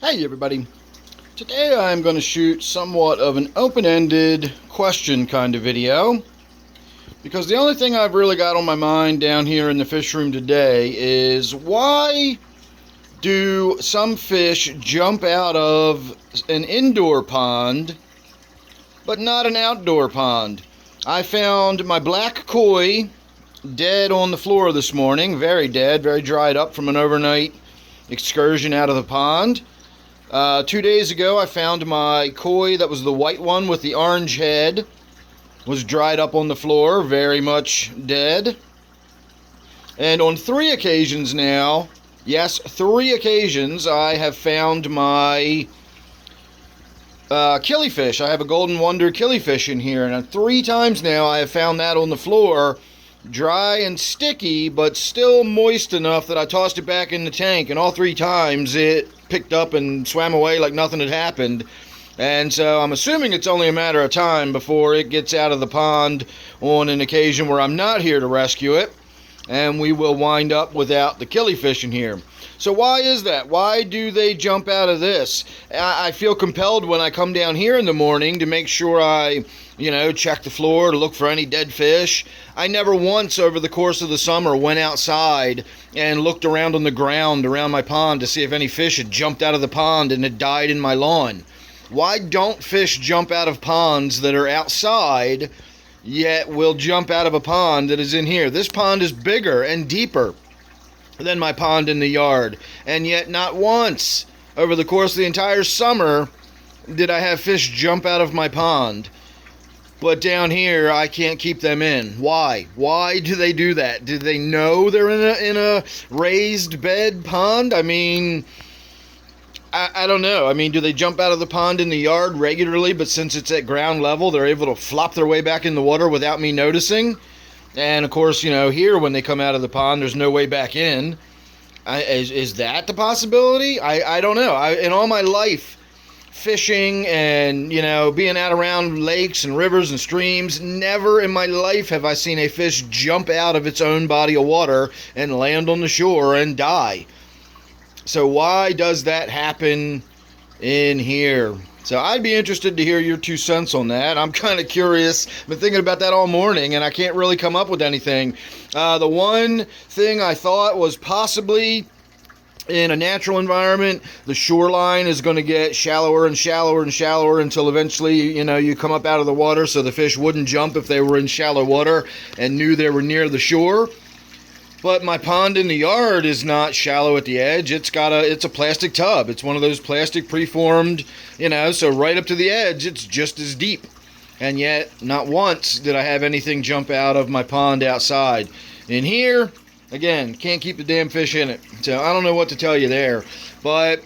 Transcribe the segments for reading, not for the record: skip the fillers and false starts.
Hey everybody, today I'm going to shoot somewhat of an open-ended question kind of video because the only thing I've really got on my mind down here in the fish room today is why do some fish jump out of an indoor pond but not an outdoor pond? I found my black koi dead on the floor this morning, very dead, very dried up from an overnight excursion out of the pond. 2 days ago, I found my koi that was the white one with the orange head. Was dried up on the floor, very much dead. And on 3 occasions now, yes, 3 occasions, I have found my killifish. I have a golden wonder killifish in here, and 3 times now I have found that on the floor, dry and sticky, but still moist enough that I tossed it back in the tank, and all 3 times it picked up and swam away like nothing had happened. And so I'm assuming it's only a matter of time before it gets out of the pond on an occasion where I'm not here to rescue it, and we will wind up without the killifish in here. So why is that? Why do they jump out of this? I feel compelled when I come down here in the morning to make sure I, check the floor to look for any dead fish. I never once over the course of the summer went outside and looked around on the ground around my pond to see if any fish had jumped out of the pond and had died in my lawn. Why don't fish jump out of ponds that are outside, yet will jump out of a pond that is in here? This pond is bigger and deeper than my pond in the yard, and yet not once over the course of the entire summer did I have fish jump out of my pond. But down here I can't keep them in. Why do they do that? Do they know they're in a raised bed pond? I mean, I don't know. I mean, do they jump out of the pond in the yard regularly, but since it's at ground level they're able to flop their way back in the water without me noticing? And of course, here when they come out of the pond, there's no way back in. Is that the possibility? I don't know. In all my life, fishing and, being out around lakes and rivers and streams, never in my life have I seen a fish jump out of its own body of water and land on the shore and die. So why does that happen in here? So I'd be interested to hear your 2 cents on that. I'm kind of curious. I've been thinking about that all morning, and I can't really come up with anything. The one thing I thought was possibly in a natural environment, the shoreline is going to get shallower and shallower and shallower until eventually, you come up out of the water so the fish wouldn't jump if they were in shallow water and knew they were near the shore. But my pond in the yard is not shallow at the edge. It's a plastic tub. It's one of those plastic preformed, so right up to the edge, it's just as deep. And yet, not once did I have anything jump out of my pond outside. In here, again, can't keep the damn fish in it. So I don't know what to tell you there. But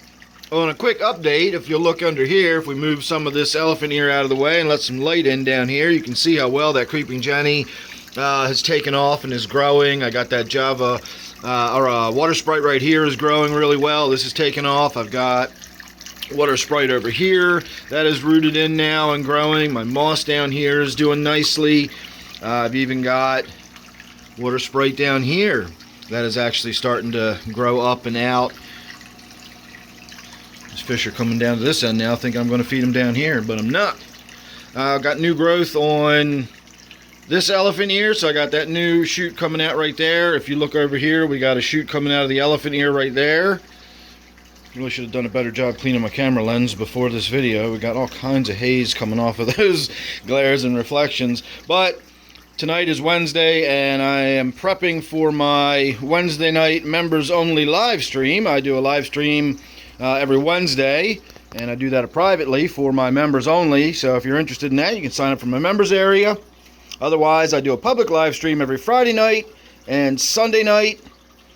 on a quick update, if you look under here, if we move some of this elephant ear out of the way and let some light in down here, you can see how well that creeping Jenny has taken off and is growing. I got that Java water sprite right here is growing really well. This is taken off. I've got water sprite over here that is rooted in now and growing. My moss down here is doing nicely. I've even got water sprite down here that is actually starting to grow up and out. These fish are coming down to this end now. I think I'm going to feed them down here, but I'm not. I've got new growth on this elephant ear, so I got that new shoot coming out right there. If you look over here, we got a shoot coming out of the elephant ear right there. Really should have done a better job cleaning my camera lens before this video. We got all kinds of haze coming off of those glares and reflections. But tonight is Wednesday, and I am prepping for my Wednesday night members only live stream. I do a live stream every Wednesday, and I do that privately for my members only. So if you're interested in that, you can sign up for my members area. Otherwise, I do a public live stream every Friday night and Sunday night.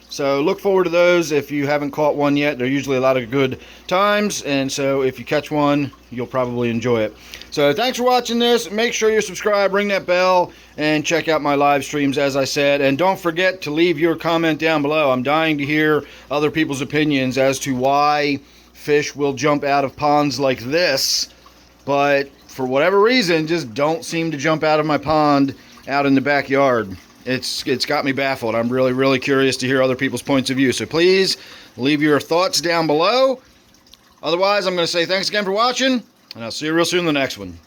So look forward to those if you haven't caught one yet. They're usually a lot of good times, and so if you catch one, you'll probably enjoy it. So thanks for watching this. Make sure you're subscribed, ring that bell, and check out my live streams, as I said. And don't forget to leave your comment down below. I'm dying to hear other people's opinions as to why fish will jump out of ponds like this, but for whatever reason, just don't seem to jump out of my pond out in the backyard. It's got me baffled. I'm really, really curious to hear other people's points of view. So please leave your thoughts down below. Otherwise, I'm going to say thanks again for watching, and I'll see you real soon in the next one.